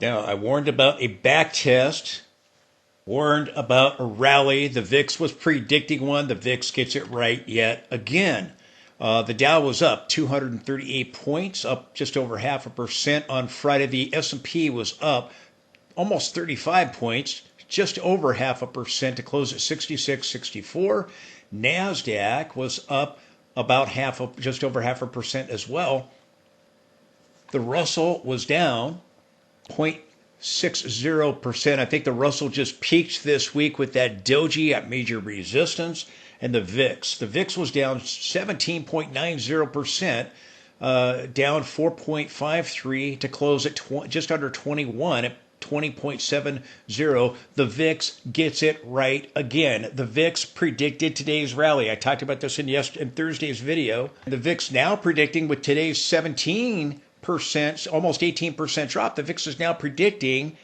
Now, I warned about a back test, warned about a rally. The VIX was predicting one. The VIX gets it right yet again. The Dow was up 238 points, up just over 0.5% on Friday. The S&P was up almost 35 points, just over 0.5% to close at 66.64. NASDAQ was up about just over 0.5% as well. The Russell was down 0.60%. I think the Russell just peaked this week with that doji at major resistance. And the VIX was down 17.90%, down 4.53 to close at just under 21 at 20.70. The VIX gets it right again. The VIX predicted today's rally. I talked about this in Thursday's video. The VIX now predicting with today's 17%, almost 18% drop. The VIX is now predicting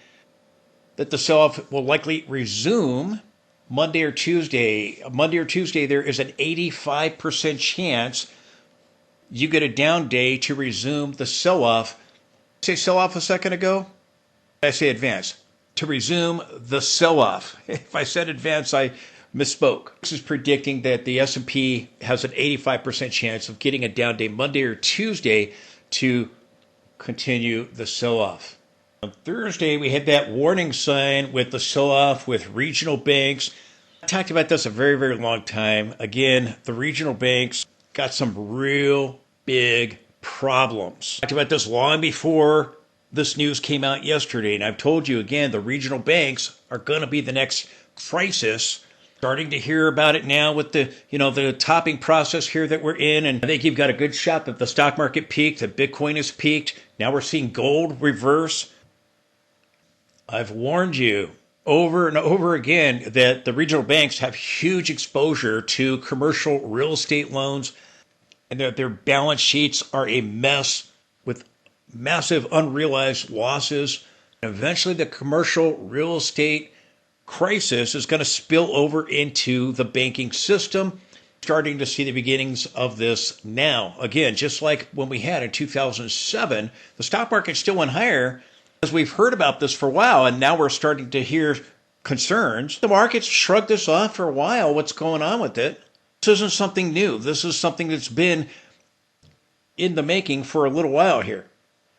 that the sell-off will likely resume Monday or Tuesday. There is an 85% chance you get a down day to resume the sell-off. Say sell-off a second ago? I say advance. To resume the sell-off. If I said advance, I misspoke. This is predicting that the S&P has an 85% chance of getting a down day Monday or Tuesday to continue the sell-off. On Thursday, we had that warning sign with the sell-off with regional banks. I talked about this a very, very long time. Again, the regional banks got some real big problems. I talked about this long before this news came out yesterday, and I've told you again, the regional banks are going to be the next crisis. Starting to hear about it now with the topping process here that we're in, and I think you've got a good shot that the stock market peaked, that Bitcoin has peaked. Now we're seeing gold reverse. I've warned you over and over again that the regional banks have huge exposure to commercial real estate loans, and that their balance sheets are a mess with massive unrealized losses. And eventually the commercial real estate crisis is going to spill over into the banking system. Starting to see the beginnings of this now. Again, just like when we had in 2007, the stock market still went higher as we've heard about this for a while, and now we're starting to hear concerns. The market's shrugged this off for a while. What's going on with it? This isn't something new. This is something that's been in the making for a little while here.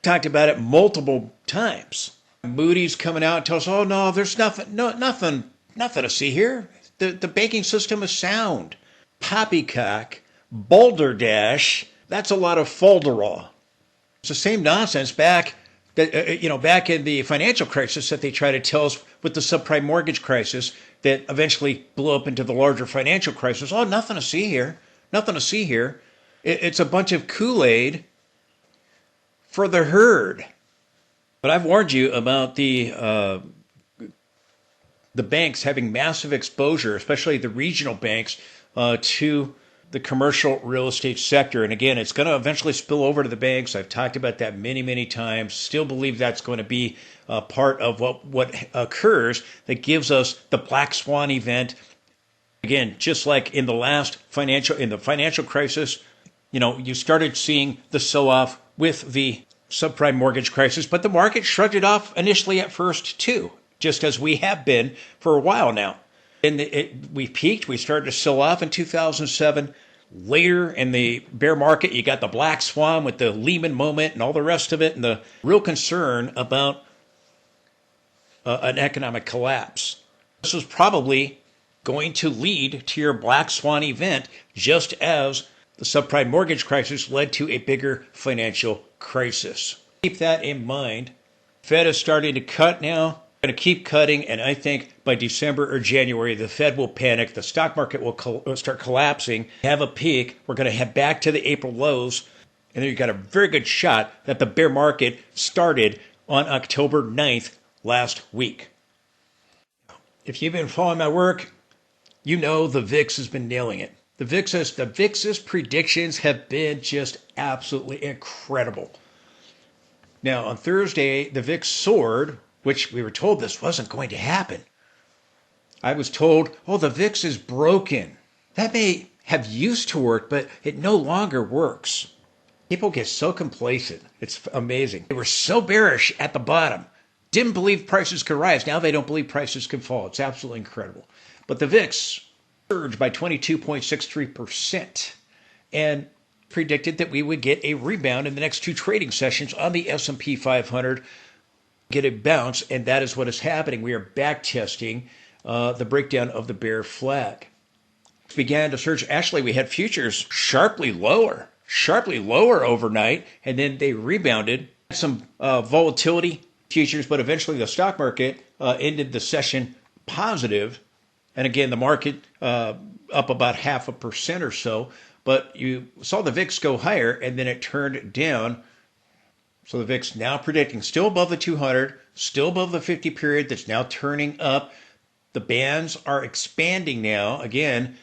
Talked about it multiple times. Moody's coming out and tells us, oh no, there's nothing to see here. The banking system is sound. Poppycock, balderdash, that's a lot of falderall. It's the same nonsense back in the financial crisis that they try to tell us with the subprime mortgage crisis that eventually blew up into the larger financial crisis. Oh, nothing to see here. Nothing to see here. It's a bunch of Kool-Aid for the herd. But I've warned you about the banks having massive exposure, especially the regional banks, to the commercial real estate sector. And again, it's going to eventually spill over to the banks. I've talked about that many, many times. Still believe that's going to be part of what occurs that gives us the black swan event. Again, just like in the financial crisis, you started seeing the sell-off with the subprime mortgage crisis, but the market shrugged it off initially at first too, just as we have been for a while now. And we peaked, we started to sell off in 2007. Later in the bear market, you got the black swan with the Lehman moment and all the rest of it, and the real concern about an economic collapse. This is probably going to lead to your black swan event, just as the subprime mortgage crisis led to a bigger financial crisis. Keep that in mind. Fed is starting to cut now. Going to keep cutting, and I think by December or January, the Fed will panic. The stock market will start collapsing, have a peak. We're going to head back to the April lows, and then you've got a very good shot that the bear market started on October 9th last week. If you've been following my work, you know the VIX has been nailing it. The VIX's predictions have been just absolutely incredible. Now, on Thursday, the VIX soared, which we were told this wasn't going to happen. I was told, oh, the VIX is broken. That may have used to work, but it no longer works. People get so complacent. It's amazing. They were so bearish at the bottom. Didn't believe prices could rise. Now they don't believe prices could fall. It's absolutely incredible. But the VIX surged by 22.63% and predicted that we would get a rebound in the next two trading sessions on the S&P 500, get a bounce, and that is what is happening. We are back testing the breakdown of the bear flag. Began to surge. Actually, we had futures sharply lower overnight, and then they rebounded. Some volatility futures, but eventually the stock market ended the session positive. And again, the market up about 0.5% or so, but you saw the VIX go higher and then it turned down. So the VIX now predicting still above the 200, still above the 50 period, that's now turning up. The bands are expanding now. Again,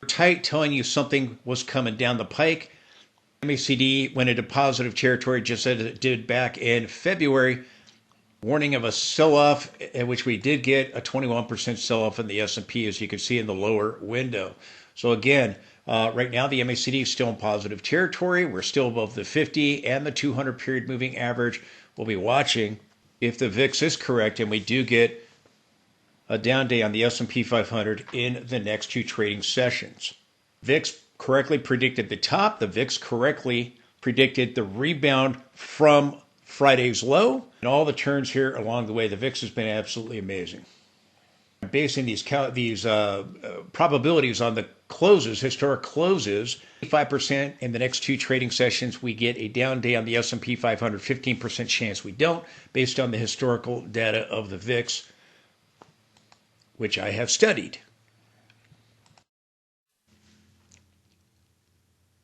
tight, telling you something was coming down the pike. MACD went into positive territory just as it did back in February. Warning of a sell-off, in which we did get a 21% sell-off in the S&P, as you can see in the lower window. So again, right now the MACD is still in positive territory. We're still above the 50 and the 200 period moving average. We'll be watching if the VIX is correct and we do get a down day on the S&P 500 in the next two trading sessions. VIX correctly predicted the top. The VIX correctly predicted the rebound from Friday's low, and all the turns here along the way. The VIX has been absolutely amazing. I'm basing these probabilities on the closes, historic closes. 5% in the next two trading sessions, we get a down day on the S&P 500. 15% chance we don't, based on the historical data of the VIX, which I have studied.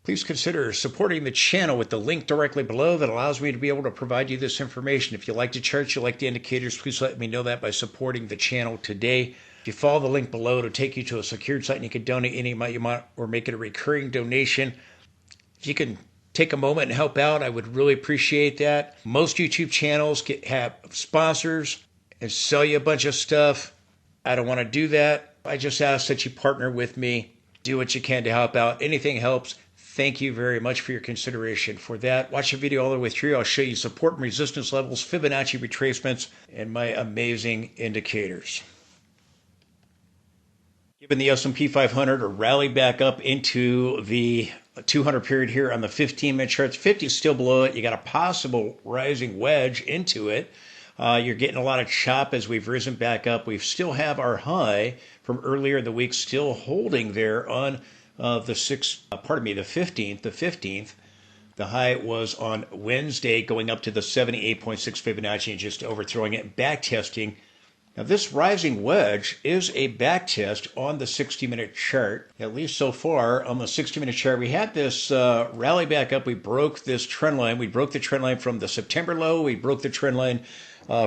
Please consider supporting the channel with the link directly below that allows me to be able to provide you this information. If you like the charts, you like the indicators, please let me know that by supporting the channel today. If you follow the link below, it'll take you to a secured site and you can donate any amount you want or make it a recurring donation. If you can take a moment and help out, I would really appreciate that. Most YouTube channels have sponsors and sell you a bunch of stuff. I don't want to do that. I just ask that you partner with me. Do what you can to help out. Anything helps. Thank you very much for your consideration for that. Watch the video all the way through. I'll show you support and resistance levels, Fibonacci retracements, and my amazing indicators. Given the S&P 500 a rally back up into the 200 period here on the 15-minute charts, 50 is still below it. You got a possible rising wedge into it. You're getting a lot of chop as we've risen back up. We still have our high from earlier in the week still holding there on the 15th. The high was on Wednesday, going up to the 78.6 Fibonacci and just overthrowing it and back testing. Now this rising wedge is a back test on the 60-minute chart, at least so far on the 60-minute chart. We had this rally back up. We broke this trend line. We broke the trend line from the September low. We broke the trend line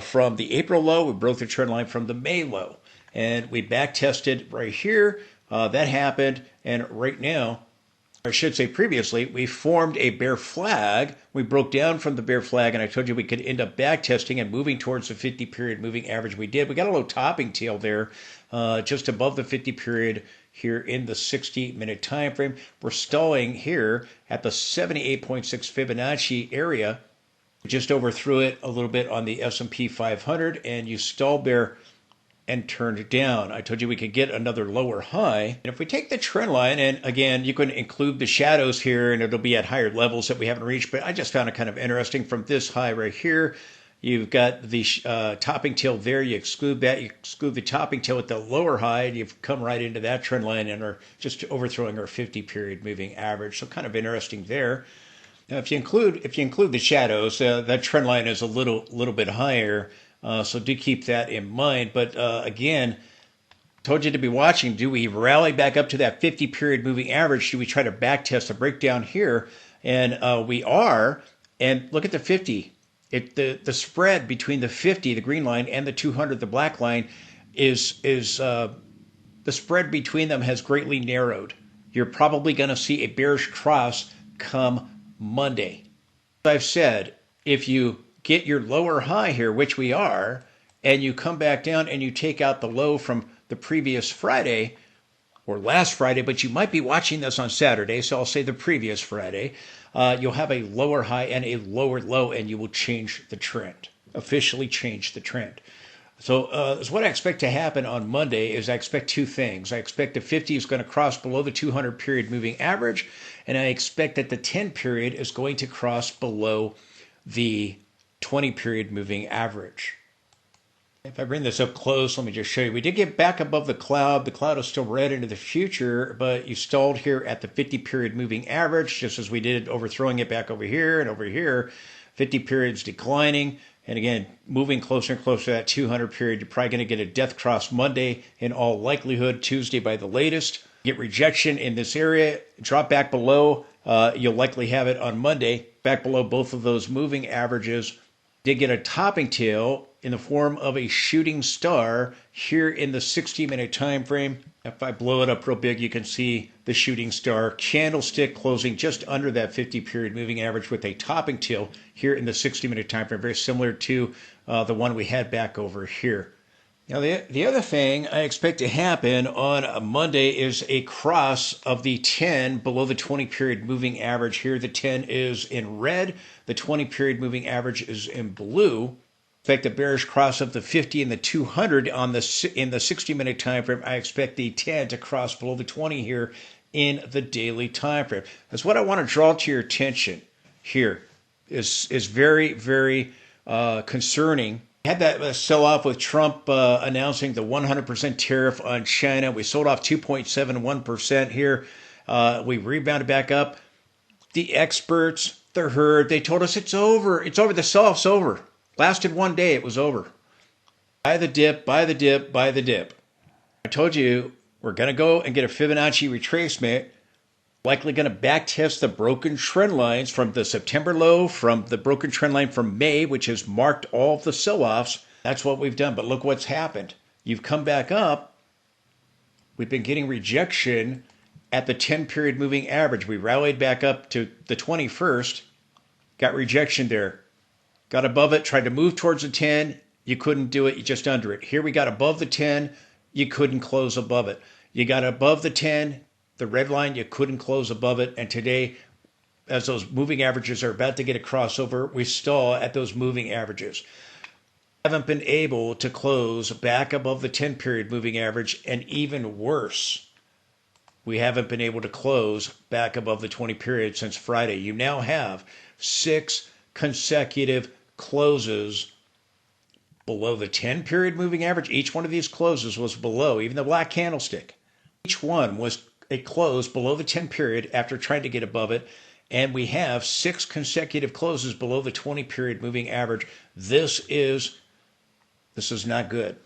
from the April low. We broke the trend line from the May low. And we back tested right here. That happened, and right now, I should say previously, we formed a bear flag. We broke down from the bear flag, and I told you we could end up back testing and moving towards the 50-period moving average. We did. We got a little topping tail there, just above the 50 period here in the 60-minute time frame. We're stalling here at the 78.6 Fibonacci area. We just overthrew it a little bit on the S&P 500, and you stall bear and turned down. I told you we could get another lower high. And if we take the trend line, and again, you can include the shadows here, and it'll be at higher levels that we haven't reached, but I just found it kind of interesting from this high right here. You've got the topping tail there. You exclude that. You exclude the topping tail at the lower high, and you've come right into that trend line and are just overthrowing our 50-period moving average. So kind of interesting there. Now, if you include the shadows, that trend line is a little bit higher. So do keep that in mind. But again, told you to be watching. Do we rally back up to that 50-period moving average? Do we try to back test a breakdown here? And we are. And look at the 50. The spread between the 50, the green line, and the 200, the black line, is the spread between them has greatly narrowed. You're probably going to see a bearish cross come Monday. I've said, if you get your lower high here, which we are, and you come back down and you take out the low from the previous Friday or last Friday, but you might be watching this on Saturday, so I'll say the previous Friday, you'll have a lower high and a lower low, and you will change the trend. officially changed the trend. So what I expect to happen on Monday is I expect two things. I expect the 50 is going to cross below the 200 period moving average, and I expect that the 10 period is going to cross below the 20 period moving average. If I bring this up close, let me just show you. We did get back above the cloud. The cloud is still red into the future, but you stalled here at the 50 period moving average, just as we did, overthrowing it back over here and over here. 50 periods declining. And again, moving closer and closer to that 200 period. You're probably going to get a death cross Monday in all likelihood, Tuesday by the latest. Get rejection in this area, drop back below. You'll likely have it on Monday, back below both of those moving averages. Did get a topping tail in the form of a shooting star here in the 60-minute time frame. If I blow it up real big, you can see the shooting star candlestick closing just under that 50 period moving average with a topping tail here in the 60-minute time frame, very similar to the one we had back over here. Now, the other thing I expect to happen on Monday is a cross of the 10 below the 20 period moving average. Here, the 10 is in red. The 20 period moving average is in blue. Expect a bearish cross of the 50 and the 200 in the 60-minute time frame. I expect the 10 to cross below the 20 here in the daily time frame. That's what I want to draw to your attention here. Is very, very concerning. Had that sell-off with Trump announcing the 100% tariff on China. We sold off 2.71% here. We rebounded back up. The experts, the herd, they told us it's over. It's over. The sell-off's over. Lasted one day. It was over. Buy the dip, buy the dip, buy the dip. I told you we're going to go and get a Fibonacci retracement. Likely going to backtest the broken trend lines from the September low, from the broken trend line from May, which has marked all of the sell-offs. That's what we've done. But look what's happened. You've come back up. We've been getting rejection at the 10 period moving average. We rallied back up to the 21st. Got rejection there. Got above it, tried to move towards the 10. You couldn't do it. You just under it. Here we got above the 10. You couldn't close above it. You got above the 10. The red line, you couldn't close above it. And today, as those moving averages are about to get a crossover, we stall at those moving averages. Haven't been able to close back above the 10 period moving average, and even worse, we haven't been able to close back above the 20 period since Friday. You now have 6 consecutive closes below the 10 period moving average. Each one of these closes was below, even the black candlestick. Each one was a close below the 10 period after trying to get above it, and we have 6 consecutive closes below the 20 period moving average. This is not good.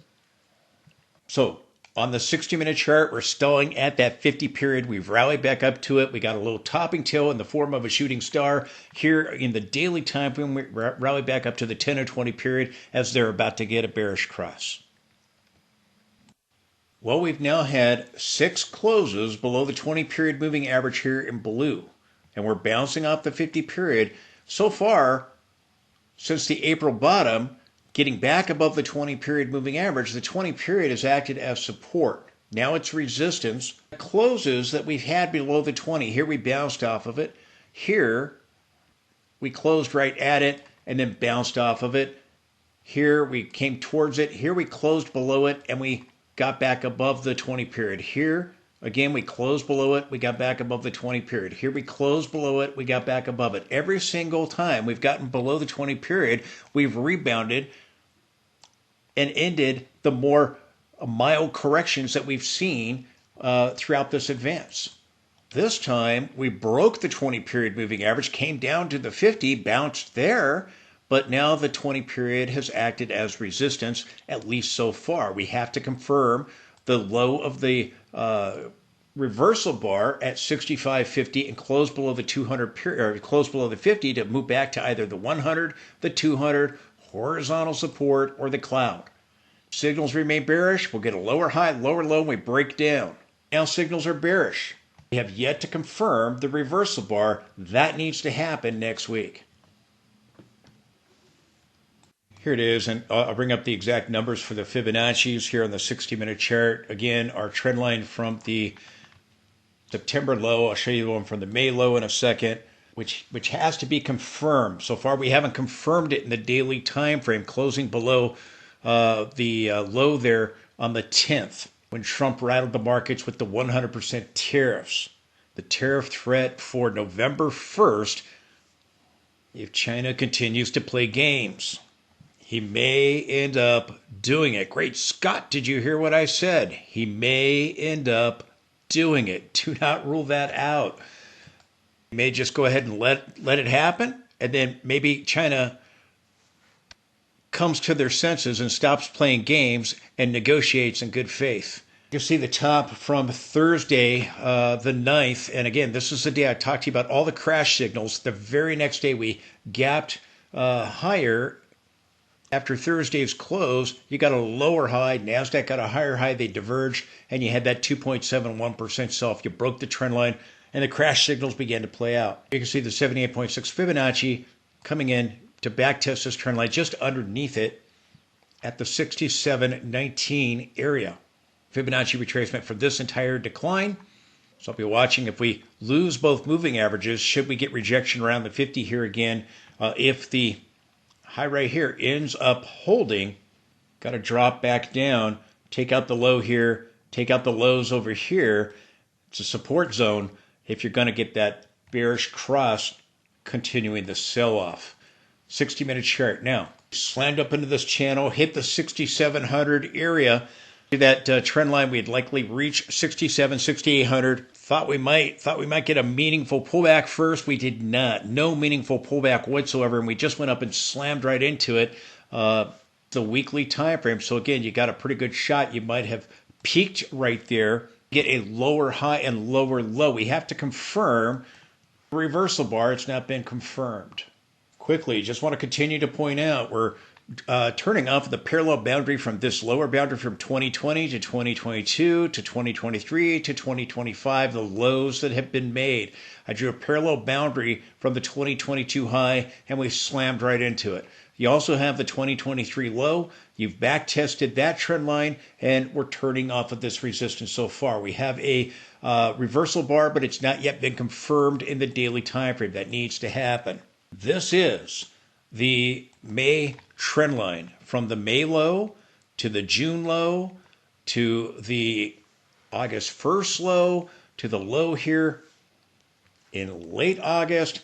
So on the 60-minute chart, we're stalling at that 50 period. We've rallied back up to it. We got a little topping tail in the form of a shooting star. Here in the daily time frame, we rallied back up to the 10 or 20 period as they're about to get a bearish cross. Well, we've now had 6 closes below the 20 period moving average here in blue, and we're bouncing off the 50 period. So far, since the April bottom, getting back above the 20 period moving average, the 20 period has acted as support. Now it's resistance. The closes that we've had below the 20, here we bounced off of it. Here, we closed right at it and then bounced off of it. Here, we came towards it. Here, we closed below it, and we got back above the 20 period. Here, again, we closed below it, we got back above the 20 period. Here we closed below it, we got back above it. Every single time we've gotten below the 20 period, we've rebounded and ended the more mild corrections that we've seen throughout this advance. This time, we broke the 20 period moving average, came down to the 50, bounced there, but now the 20 period has acted as resistance, at least so far. We have to confirm the low of the reversal bar at 65.50 and close below the 200 period, or close below the 50 to move back to either the 100, the 200, horizontal support, or the cloud. Signals remain bearish. We'll get a lower high, lower low, and we break down. Now signals are bearish. We have yet to confirm the reversal bar. That needs to happen next week. Here it is, and I'll bring up the exact numbers for the Fibonacci's here on the 60-minute chart. Again, our trend line from the September low. I'll show you the one from the May low in a second. which has to be confirmed. So far, we haven't confirmed it in the daily time frame, closing below the low there on the 10th when Trump rattled the markets with the 100% tariffs. The tariff threat for November 1st, if China continues to play games. He may end up doing it. Great Scott, did you hear what I said? He may end up doing it. Do not rule that out. He may just go ahead and let it happen, and then maybe China comes to their senses and stops playing games and negotiates in good faith. You see the top from Thursday, the 9th. And again, this is the day I talked to you about all the crash signals. The very next day we gapped higher. After Thursday's close, you got a lower high. NASDAQ got a higher high. They diverged, and you had that 2.71% sell-off. You broke the trend line, and the crash signals began to play out. You can see the 78.6 Fibonacci coming in to backtest this trend line just underneath it at the 67.19 area. Fibonacci retracement for this entire decline. So I'll be watching if we lose both moving averages. Should we get rejection around the 50 here again? If the high right here ends up holding, got to drop back down, take out the low here, take out the lows over here. It's a support zone if you're going to get that bearish cross continuing the sell-off. 60-minute chart now. Slammed up into this channel, hit the 6,700 area. That trend line, we'd likely reach 67, 6,800. Thought we might get a meaningful pullback first. We did not. No meaningful pullback whatsoever, and we just went up and slammed right into it. The weekly time frame. So again, you got a pretty good shot. You might have peaked right there, get a lower high and lower low. We have to confirm the reversal bar. It's not been confirmed. Quickly, just want to continue to point out we're turning off the parallel boundary from this lower boundary from 2020 to 2022 to 2023 to 2025, the lows that have been made. I drew a parallel boundary from the 2022 high, and we slammed right into it. You also have the 2023 low. You've back tested that trend line, and we're turning off of this resistance so far. We have a reversal bar, but it's not yet been confirmed in the daily time frame. That needs to happen. This is the May trend line from the May low to the June low to the August 1st low to the low here in late August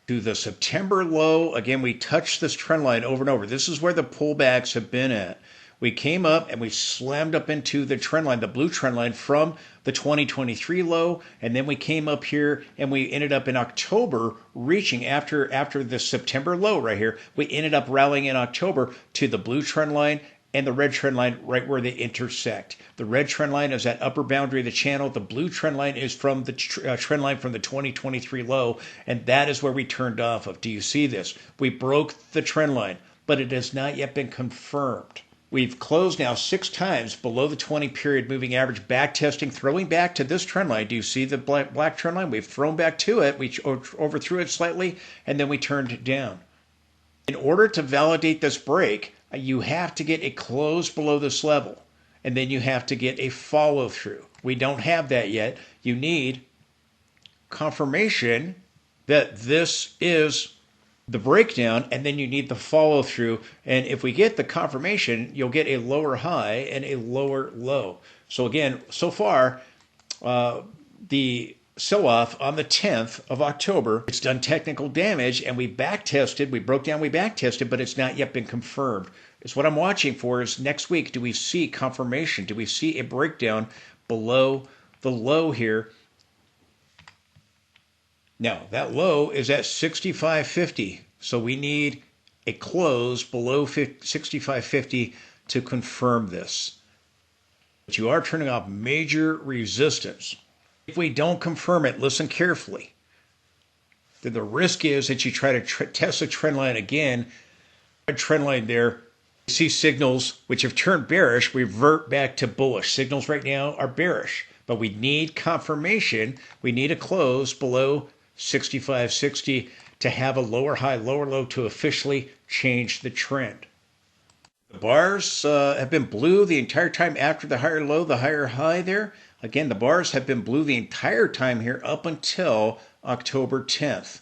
to the September low. Again, we touched this trend line over and over. This is where the pullbacks have been at. We came up and we slammed up into the trend line, the blue trend line from the 2023 low, and then we came up here and we ended up in October reaching after the September low right here. We ended up rallying in October to the blue trend line and the red trend line right where they intersect. The red trend line is that upper boundary of the channel. The blue trend line is from the trend line from the 2023 low, and that is where we turned off of. Do you see this? We broke the trend line, but it has not yet been confirmed. We've closed now 6 times below the 20 period moving average, back testing, throwing back to this trend line. Do you see the black trend line? We've thrown back to it. We overthrew it slightly, and then we turned down. In order to validate this break, you have to get a close below this level, and then you have to get a follow through. We don't have that yet. You need confirmation that this is the breakdown, and then you need the follow through. And if we get the confirmation, you'll get a lower high and a lower low. So again, so far, the sell-off on the 10th of October, it's done technical damage, and we back tested, we broke down, we back tested, but it's not yet been confirmed. It's what I'm watching for is next week, do we see confirmation? Do we see a breakdown below the low here? Now, that low is at 65.50, so we need a close below 65.50 to confirm this. But you are turning off major resistance. If we don't confirm it, listen carefully. Then the risk is that you try to test the trend line again. A trend line there, you see signals which have turned bearish, revert back to bullish. Signals right now are bearish, but we need confirmation. We need a close below 65.60 to have a lower high, lower low to officially change the trend. The bars have been blue the entire time after the higher low, the higher high there. Again, the bars have been blue the entire time here up until October 10th.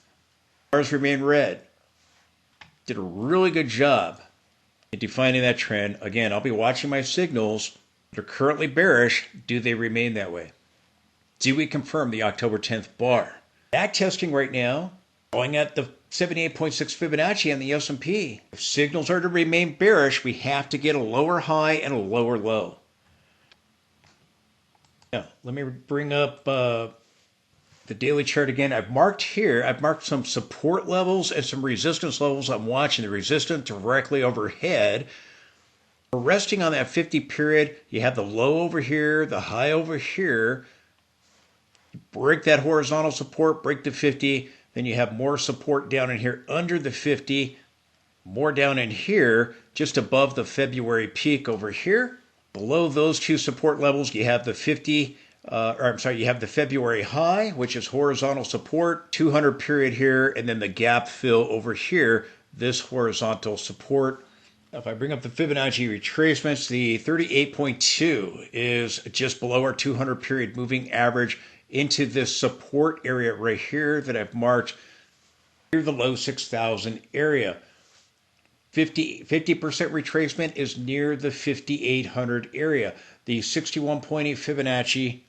Bars remain red. Did a really good job in defining that trend. Again, I'll be watching my signals. They're currently bearish. Do they remain that way? Do we confirm the October 10th bar? Back testing right now, going at the 78.6 Fibonacci on the S&P. If signals are to remain bearish, we have to get a lower high and a lower low. Now, let me bring up the daily chart again. I've marked some support levels and some resistance levels. I'm watching the resistance directly overhead. We're resting on that 50 period. You have the low over here, the high over here. Break that horizontal support, break the 50. Then you have more support down in here under the 50. More down in here, just above the February peak over here. Below those two support levels, you have the you have the February high, which is horizontal support, 200 period here, and then the gap fill over here, this horizontal support. If I bring up the Fibonacci retracements, the 38.2 is just below our 200 period moving average into this support area right here that I've marked near the low 6,000 area. 50% retracement is near the 5,800 area. The 61.8 Fibonacci,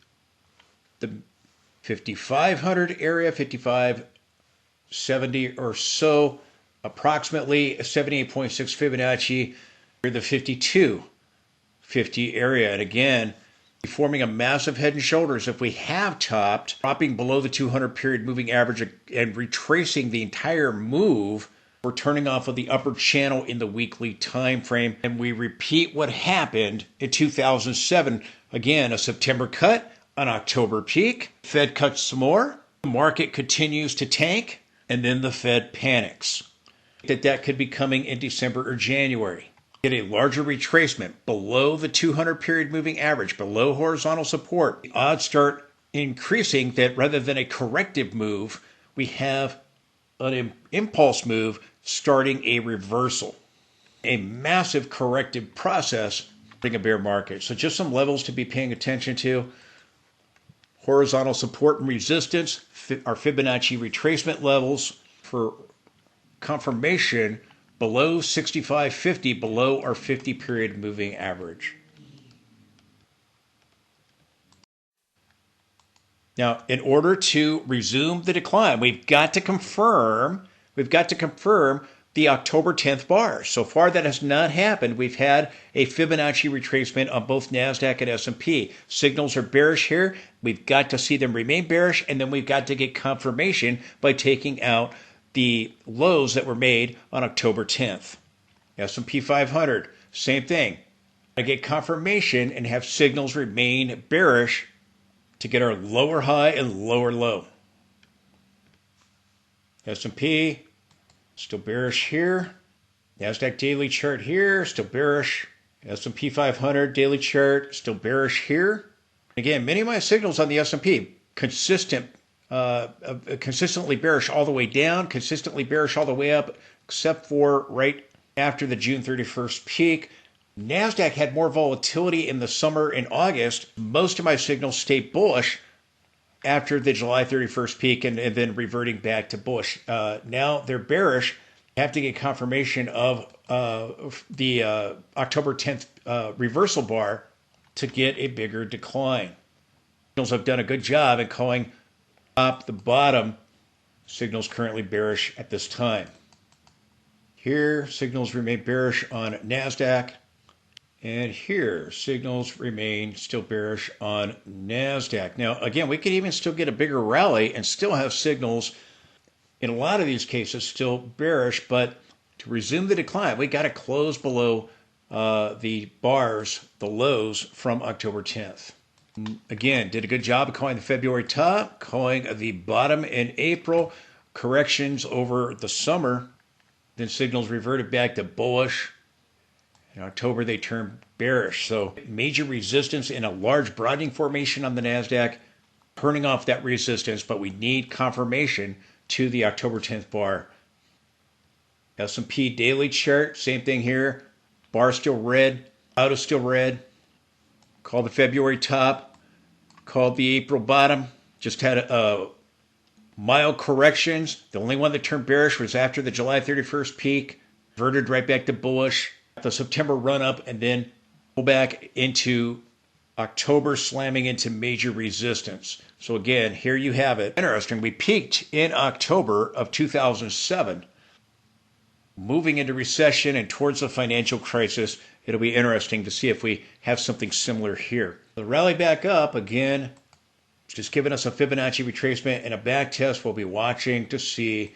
the 5,500 area, 5,570 or so, approximately 78.6 Fibonacci near the 5250 area. And again, forming a massive head and shoulders. If we have topped, dropping below the 200 period moving average and retracing the entire move, we're turning off of the upper channel in the weekly time frame, and we repeat what happened in 2007. Again, a September cut, an October peak, Fed cuts some more, the market continues to tank, and then the Fed panics. That could be coming in December or January. Get a larger retracement below the 200 period moving average, below horizontal support. The odds start increasing that rather than a corrective move, we have an impulse move starting a reversal. A massive corrective process during a bear market. So just some levels to be paying attention to. Horizontal support and resistance, our Fibonacci retracement levels for confirmation below 65.50, below our 50 period moving average. Now, in order to resume the decline, we've got to confirm the October 10th bar. So far, that has not happened. We've had a Fibonacci retracement on both NASDAQ and S&P. Signals are bearish here. We've got to see them remain bearish, and then we've got to get confirmation by taking out the lows that were made on October 10th. S&P 500, same thing. I get confirmation and have signals remain bearish to get our lower high and lower low. S&P, still bearish here. NASDAQ daily chart here, still bearish. S&P 500 daily chart, still bearish here. Again, many of my signals on the S&P, consistently bearish all the way down, consistently bearish all the way up, except for right after the June 31st peak. NASDAQ had more volatility in the summer in August. Most of my signals stayed bullish after the July 31st peak and then reverting back to bullish. Now they're bearish. Have to get confirmation of the October 10th reversal bar to get a bigger decline. Signals have done a good job at calling top the bottom. Signals currently bearish at this time. Here, signals remain bearish on NASDAQ. And here, signals remain still bearish on NASDAQ. Now, again, we could even still get a bigger rally and still have signals, in a lot of these cases, still bearish. But to resume the decline, we got to close below the bars, the lows from October 10th. Again, did a good job of calling the February top, calling the bottom in April, corrections over the summer, then signals reverted back to bullish. In October, they turned bearish. So major resistance in a large broadening formation on the NASDAQ, turning off that resistance, but we need confirmation to the October 10th bar. S&P daily chart, same thing here. Bar still red, out is still red. Called the February top, called the April bottom. Just had a Mild corrections. The only one that turned bearish was after the July 31st peak, reverted right back to bullish. The September run up and then pull back into October, slamming into major resistance. So again, here you have it. Interesting. We peaked in October of 2007. Moving into recession and towards the financial crisis, it'll be interesting to see if we have something similar here. The rally back up again, just giving us a Fibonacci retracement and a back test. We'll be watching to see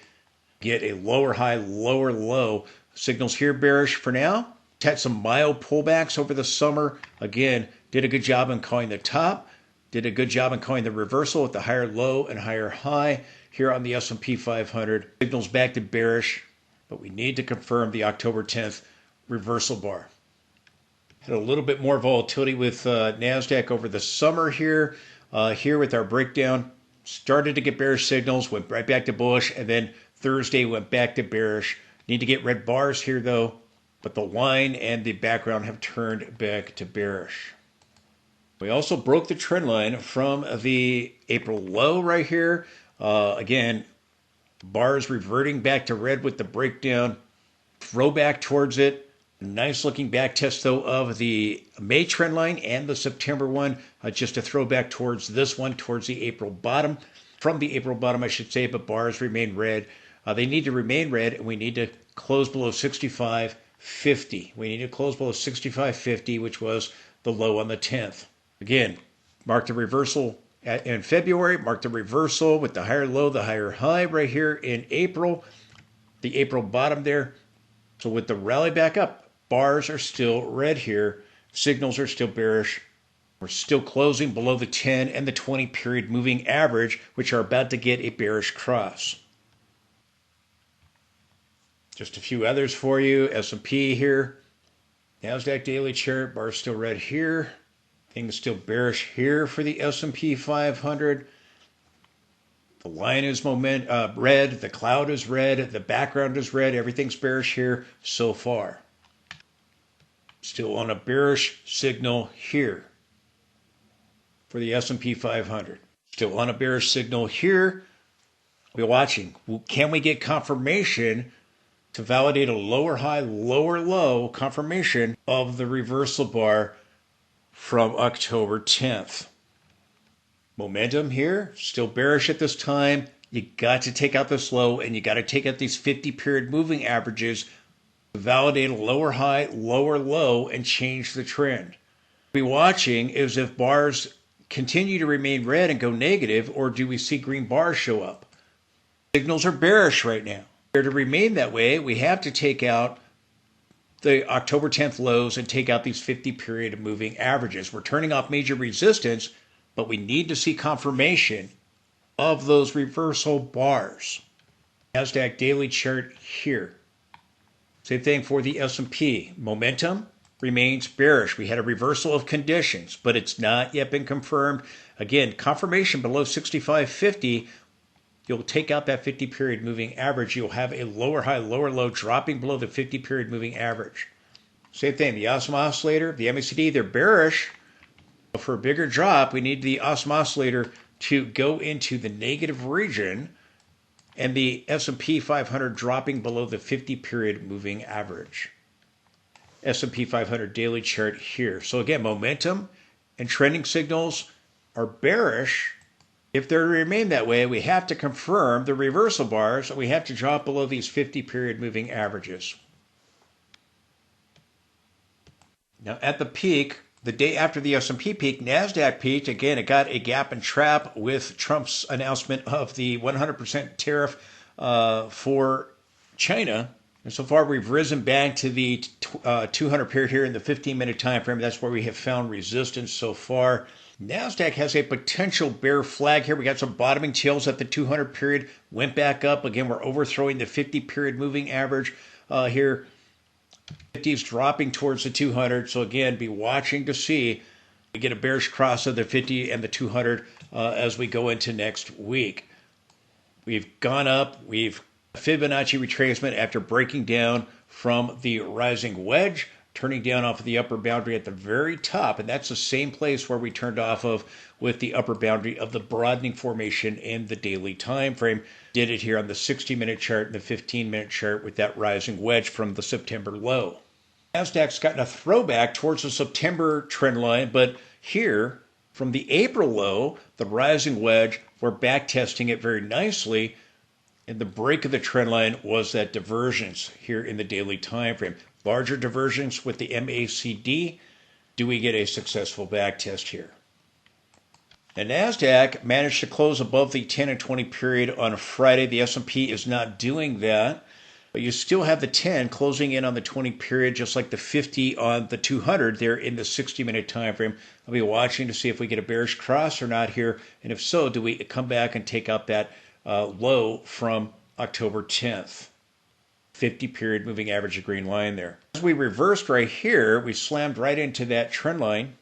get a lower high, lower low. Signals here bearish for now. Had some mild pullbacks over the summer. Again, did a good job in calling the top. Did a good job in calling the reversal with the higher low and higher high here on the S&P 500. Signals back to bearish, but we need to confirm the October 10th reversal bar. Had a little bit more volatility with NASDAQ over the summer here. Here with our breakdown, started to get bearish signals, went right back to bullish, and then Thursday went back to bearish. Need to get red bars here though, but the line and the background have turned back to bearish. We also broke the trend line from the April low right here. Again, bars reverting back to red with the breakdown. Throw back towards it. Nice looking back test though of the May trend line and the September one. Just a throwback towards this one, towards the April bottom. From the April bottom, I should say, but bars remain red. They need to remain red, and we need to close below 65.50. We need to close below 65.50, which was the low on the 10th. Again, marked a reversal in February, marked a reversal with the higher low, the higher high right here in April. The April bottom there. So with the rally back up, bars are still red here. Signals are still bearish. We're still closing below the 10 and the 20 period moving average, which are about to get a bearish cross. Just a few others for you. S&P here. NASDAQ daily chart, bar still red here. Things still bearish here for the S&P 500. The line is red. The cloud is red. The background is red. Everything's bearish here so far. Still on a bearish signal here for the S&P 500. Still on a bearish signal here. We're watching. Can we get confirmation to validate a lower high, lower low confirmation of the reversal bar from October 10th? Momentum here, still bearish at this time. You got to take out this low, and you got to take out these 50 period moving averages to validate a lower high, lower low, and change the trend. We're watching is if bars continue to remain red and go negative, or do we see green bars show up? Signals are bearish right now. To remain that way, we have to take out the October 10th lows and take out these 50 period moving averages. We're turning off major resistance, but we need to see confirmation of those reversal bars. NASDAQ daily chart here. Same thing for the S&P. Momentum remains bearish. We had a reversal of conditions, but it's not yet been confirmed. Again, confirmation below 65.50. You'll take out that 50 period moving average. You'll have a lower high, lower low dropping below the 50 period moving average. Same thing, the OSM oscillator, the MACD, they're bearish. For a bigger drop, we need the OSM oscillator to go into the negative region and the S&P 500 dropping below the 50 period moving average. S&P 500 daily chart here. So again, momentum and trending signals are bearish. If they remain that way, we have to confirm the reversal bars. We have to drop below these 50 period moving averages. Now at the peak, the day after the S&P peak, NASDAQ peaked. Again, it got a gap and trap with Trump's announcement of the 100% tariff for China. And so far, we've risen back to the 200 period here in the 15-minute time frame. That's where we have found resistance so far. NASDAQ has a potential bear flag here. We got some bottoming tails at the 200 period, went back up. Again, we're overthrowing the 50 period moving average here. 50 is dropping towards the 200. So again, be watching to see we get a bearish cross of the 50 and the 200 as we go into next week. We've gone up. We've Fibonacci retracement after breaking down from the rising wedge. turning down off of the upper boundary at the very top, and that's the same place where we turned off of with the upper boundary of the broadening formation in the daily time frame. Did it here on the 60-minute chart and the 15-minute chart with that rising wedge from the September low. NASDAQ's gotten a throwback towards the September trend line, but here from the April low, the rising wedge, we're back testing it very nicely. And the break of the trend line was that divergence here in the daily time frame. Larger divergence with the MACD. Do we get a successful back test here? The NASDAQ managed to close above the 10 and 20 period on a Friday. The S&P is not doing that. But you still have the 10 closing in on the 20 period, just like the 50 on the 200 there in the 60-minute time frame. I'll be watching to see if we get a bearish cross or not here. And if so, do we come back and take out that low from October 10th? 50 period moving average, a green line there. As we reversed right here, we slammed right into that trend line,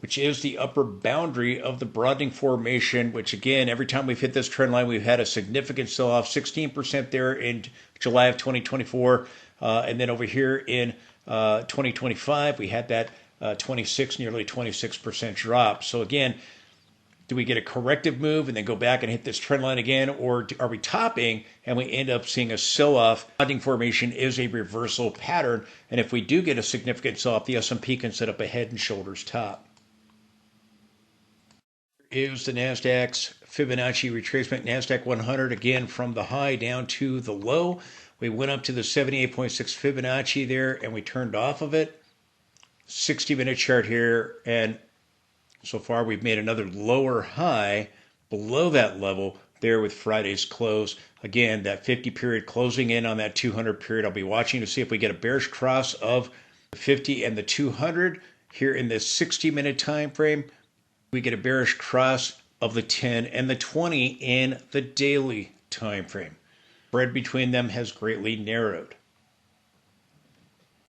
which is the upper boundary of the broadening formation, which again, every time we've hit this trend line, we've had a significant sell-off, 16% there in July of 2024. And then over here in 2025, we had that nearly 26% drop. So again, do we get a corrective move and then go back and hit this trend line again, or are we topping and we end up seeing a sell-off? Broadening formation is a reversal pattern, and if we do get a significant sell-off, the S&P can set up a head and shoulders top. Is the NASDAQ's Fibonacci retracement. NASDAQ 100 again from the high down to the low. We went up to the 78.6 Fibonacci there and we turned off of it. 60-minute chart here, and so far we've made another lower high below that level there with Friday's close. Again, that 50 period closing in on that 200 period. I'll be watching to see if we get a bearish cross of the 50 and the 200 here in this 60-minute time frame. We get a bearish cross of the 10 and the 20 in the daily time frame. Spread between them has greatly narrowed.